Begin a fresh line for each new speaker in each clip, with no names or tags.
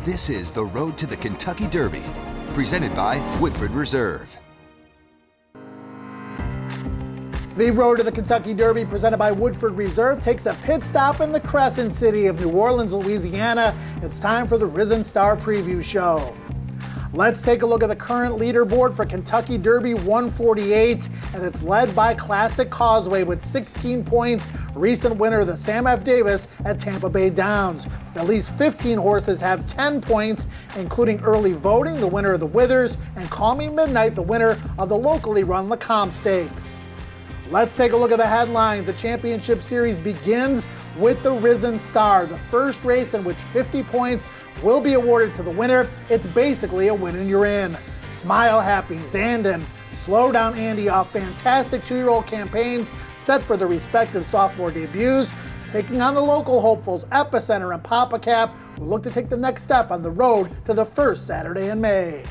This is the Road to the Kentucky Derby, presented by Woodford Reserve.
The Road to the Kentucky Derby, presented by Woodford Reserve, takes a pit stop in the Crescent City of New Orleans, Louisiana. It's time for the Risen Star Preview Show. Let's take a look at the current leaderboard for Kentucky Derby 148, and it's led by Classic Causeway with 16 points. Recent winner, the Sam F. Davis at Tampa Bay Downs. At least 15 horses have 10 points, including Early Voting, the winner of the Withers, and Call Me Midnight, the winner of the locally run Lecomte Stakes. Let's take a look at the headlines. The championship series begins with the Risen Star, the first race in which 50 points will be awarded to the winner. It's basically a win and you're in. Smile Happy, Zandon, Slow Down Andy off fantastic two-year-old campaigns set for the respective sophomore debuts, taking on the local hopefuls Epicenter and Papa Cap, who look to take the next step on the road to the first Saturday in May.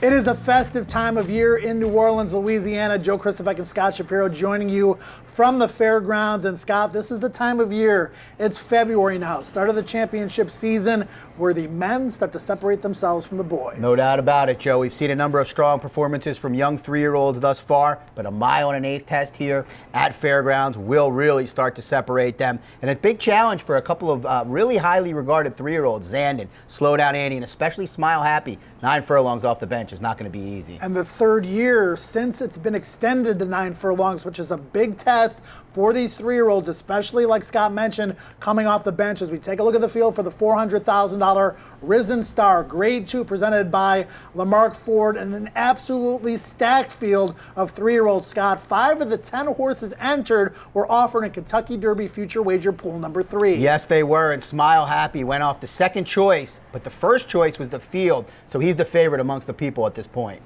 It is a festive time of year in New Orleans, Louisiana. Joe Christopher and Scott Shapiro joining you from the fairgrounds. And Scott, this is the time of year. It's February now, start of the championship season, where the men start to separate themselves from the boys.
No doubt about it, Joe. We've seen a number of strong performances from young three-year-olds thus far, but a mile and an eighth test here at fairgrounds will really start to separate them. And a big challenge for a couple of really highly regarded three-year-olds, Zandon, Slow Down Andy, and especially Smile Happy. 9 furlongs off the bench is not going to be easy.
And the third year since it's been extended to 9 furlongs, which is a big test for these three-year-olds, especially like Scott mentioned, coming off the bench. As we take a look at the field for the $400,000 Risen Star Grade 2 presented by Lamarck Ford, and an absolutely stacked field of three-year-olds. Scott, 5 of the 10 horses entered were offered in Kentucky Derby Future Wager Pool number 3.
Yes, they were, and Smile Happy went off the second choice, but the first choice was the field, so he's the favorite amongst the people at this point.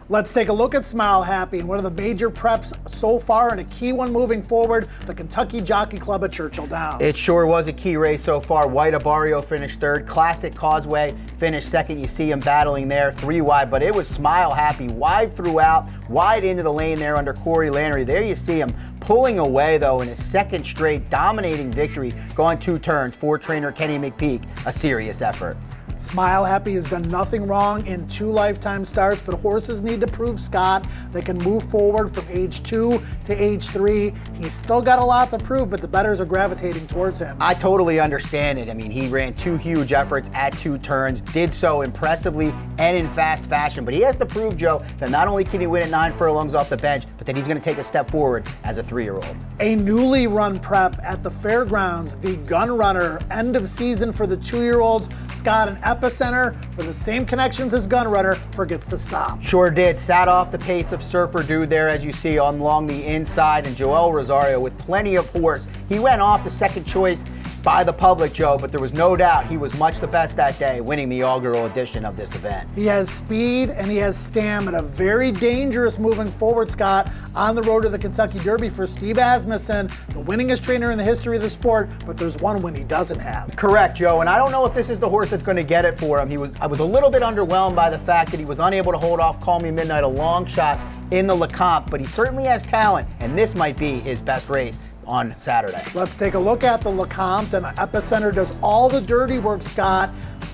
Let's take a look at Smile Happy and one of the major preps so far, and a key one moving forward, the Kentucky Jockey Club at Churchill Downs.
It sure was a key race so far. White Abarrio finished third. Classic Causeway finished second. You see him battling there 3 wide, but it was Smile Happy wide throughout, wide into the lane there under Corey Lannery. There you see him pulling away, though, in his second straight dominating victory, going 2 turns for trainer Kenny McPeak. A serious effort.
Smile Happy has done nothing wrong in 2 lifetime starts, but horses need to prove, Scott, they can move forward from age 2 to age 3. He's still got a lot to prove, but the bettors are gravitating towards him.
I totally understand it. I mean, he ran 2 huge efforts at 2 turns, did so impressively and in fast fashion, but he has to prove, Joe, that not only can he win at 9 furlongs off the bench, but that he's going to take a step forward as a 3-year-old.
A newly run prep at the fairgrounds, the Gun Runner, end of season for the 2-year-olds. Scott, an Epicenter for the same connections as Gun Runner forgets to stop.
Sure did. Sat off the pace of Surfer Dude there, as you see, along the inside, and Joel Rosario with plenty of horse. He went off the second choice by the public, Joe, but there was no doubt he was much the best that day, winning the inaugural edition of this event.
He has speed and he has stamina. Very dangerous moving forward, Scott, on the road to the Kentucky Derby for Steve Asmussen, the winningest trainer in the history of the sport, but there's one win he doesn't have.
Correct, Joe, and I don't know if this is the horse that's going to get it for him. I was a little bit underwhelmed by the fact that he was unable to hold off Call Me Midnight, a long shot in the Lecomte, but he certainly has talent, and this might be his best race on Saturday.
Let's take a look at the Lecomte, and Epicenter does all the dirty work, Scott.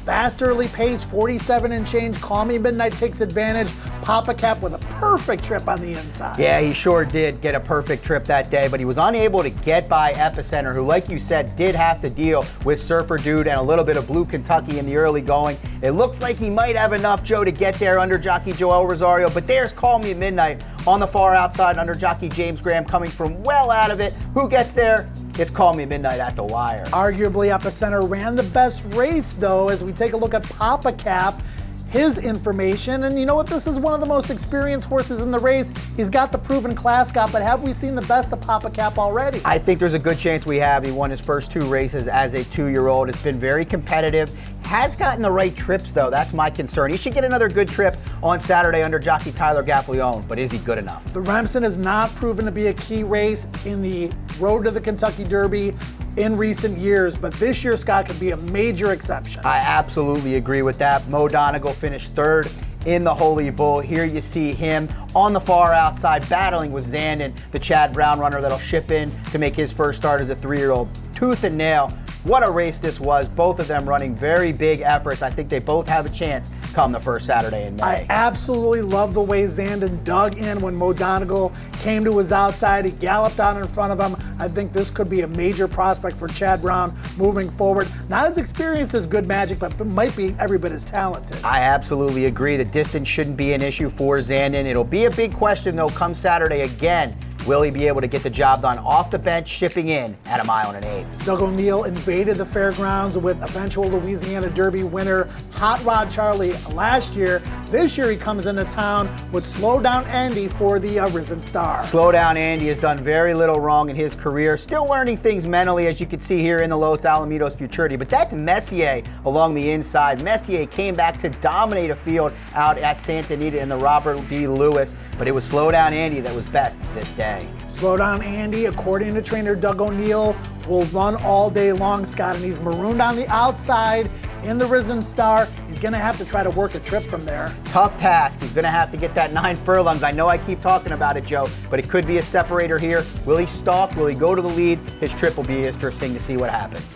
Fast early pace, 47 and change. Call Me Midnight takes advantage. Papa Cap with a perfect trip on the inside.
Yeah, he sure did get a perfect trip that day, but he was unable to get by Epicenter, who, like you said, did have to deal with Surfer Dude and a little bit of Blue Kentucky in the early going. It looked like he might have enough, Joe, to get there under jockey Joel Rosario, but there's Call Me Midnight on the far outside under jockey James Graham coming from well out of it. Who gets there? It's Call Me Midnight at the wire.
Arguably, Epicenter ran the best race, though, as we take a look at Papa Cap, his information. And you know what? This is one of the most experienced horses in the race. He's got the proven class, Scott, but have we seen the best of Papa Cap already?
I think there's a good chance we have. He won his first 2 races as a 2-year-old. It's been very competitive. Has gotten the right trips, though. That's my concern. He should get another good trip on Saturday under jockey Tyler Gaffalione, but is he good enough?
The REMSEN has not proven to be a key race in the road to the Kentucky Derby in recent years, but this year, Scott, could be a major exception.
I absolutely agree with that. Mo Donegal finished 3rd in the Holy Bull. Here you see him on the far outside battling with Zandon, the Chad Brown runner that'll ship in to make his first start as a 3-year-old. Tooth and nail What a race this was. Both of them running very big efforts. I think they both have a chance come the first Saturday in May.
I absolutely love the way Zandon dug in when Mo Donegal came to his outside. He galloped out in front of him. I think this could be a major prospect for Chad Brown moving forward. Not as experienced as Good Magic, but might be every bit as talented.
I absolutely agree. The distance shouldn't be an issue for Zandon. It'll be a big question, though, come Saturday again. Will he be able to get the job done off the bench, shipping in at 1 1/8?
Doug O'Neill invaded the fairgrounds with eventual Louisiana Derby winner Hot Rod Charlie last year. This year he comes into town with Slow Down Andy for the Risen Star.
Slow Down Andy has done very little wrong in his career. Still learning things mentally, as you can see here in the Los Alamitos Futurity. But that's Messier along the inside. Messier came back to dominate a field out at Santa Anita in the Robert B. Lewis. But it was Slow Down Andy that was best this day.
Slow Down Andy, according to trainer Doug O'Neill, will run all day long, Scott, and he's marooned on the outside in the Risen Star. He's going to have to try to work a trip from there.
Tough task. He's going to have to get that 9 furlongs. I know I keep talking about it, Joe, but it could be a separator here. Will he stalk? Will he go to the lead? His trip will be interesting to see what happens.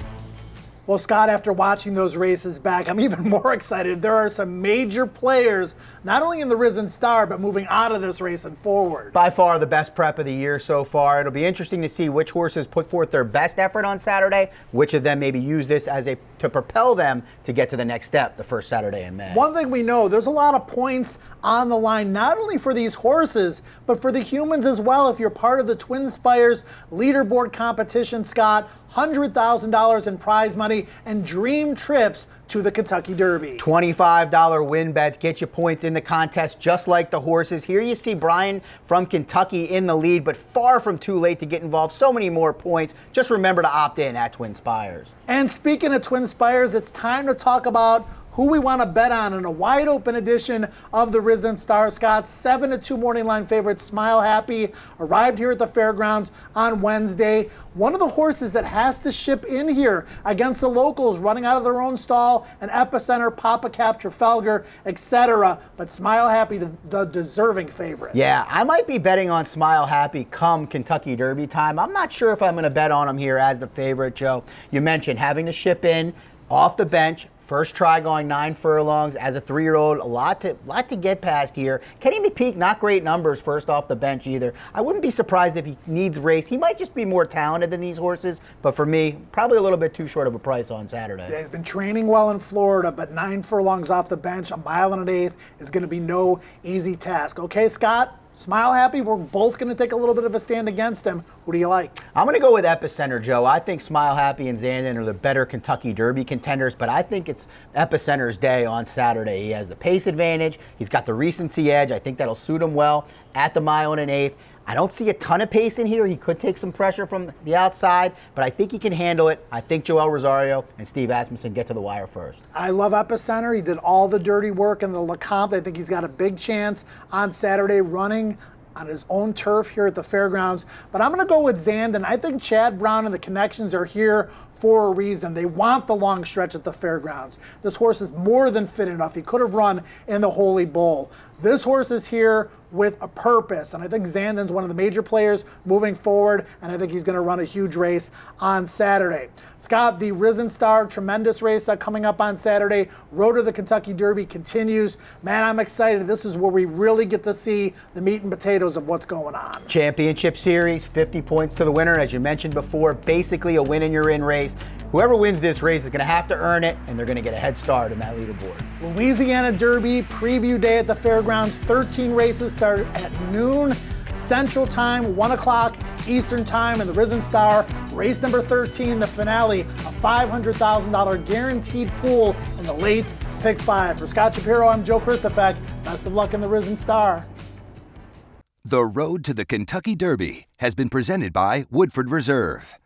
Well, Scott, after watching those races back, I'm even more excited. There are some major players, not only in the Risen Star, but moving out of this race and forward.
By far the best prep of the year so far. It'll be interesting to see which horses put forth their best effort on Saturday, which of them maybe use this as to propel them to get to the next step the first Saturday in May.
One thing we know, there's a lot of points on the line, not only for these horses, but for the humans as well. If you're part of the Twin Spires leaderboard competition, Scott, $100,000 in prize money and dream trips to the Kentucky Derby.
$25 win bets get you points in the contest, just like the horses. Here you see Brian from Kentucky in the lead, but far from too late to get involved. So many more points. Just remember to opt in at Twin Spires.
And speaking of Twin Spires, it's time to talk about who we want to bet on in a wide open edition of the Risen Star. Scott, 7-2 morning line favorite Smile Happy arrived here at the fairgrounds on Wednesday. One of the horses that has to ship in here against the locals running out of their own stall, an Epicenter, Papa Cap, Trafalgar, etc. But Smile Happy, the deserving favorite.
Yeah, I might be betting on Smile Happy come Kentucky Derby time. I'm not sure if I'm going to bet on him here as the favorite, Joe. You mentioned having to ship in off the bench. First try going 9 furlongs as a 3-year-old. A lot to get past here. Kenny McPeak, not great numbers first off the bench either. I wouldn't be surprised if he needs race. He might just be more talented than these horses, but for me, probably a little bit too short of a price on Saturday.
Yeah, he's been training well in Florida, but 9 furlongs off the bench, 1 1/8 is going to be no easy task. Okay, Scott? Smile Happy, we're both going to take a little bit of a stand against him. What do you like?
I'm going to go with Epicenter, Joe. I think Smile Happy and Zandon are the better Kentucky Derby contenders, but I think it's Epicenter's day on Saturday. He has the pace advantage. He's got the recency edge. I think that'll suit him well at the 1 1/8. I don't see a ton of pace in here. He could take some pressure from the outside, but I think he can handle it. I think Joel Rosario and Steve Asmussen get to the wire first.
I love Epicenter. He did all the dirty work in the LeCompte. I think he's got a big chance on Saturday running on his own turf here at the fairgrounds. But I'm going to go with Zandon. I think Chad Brown and the connections are here for a reason. They want the long stretch at the fairgrounds. This horse is more than fit enough. He could have run in the Holy Bull. This horse is here with a purpose, and I think Zandon's one of the major players moving forward, and I think he's going to run a huge race on Saturday. Scott, the Risen Star, tremendous race coming up on Saturday. Road to the Kentucky Derby continues. Man, I'm excited. This is where we really get to see the meat and potatoes of what's going on.
Championship Series, 50 points to the winner, as you mentioned before, basically a win and you're in race. Whoever wins this race is going to have to earn it, and they're going to get a head start in that leaderboard.
Louisiana Derby preview day at the fairgrounds. 13 races start at noon Central Time, 1 o'clock Eastern Time, and the Risen Star. Race number 13, the finale, a $500,000 guaranteed pool in the late pick 5. For Scott Shapiro, I'm Joe Christofek. Best of luck in the Risen Star.
The road to the Kentucky Derby has been presented by Woodford Reserve.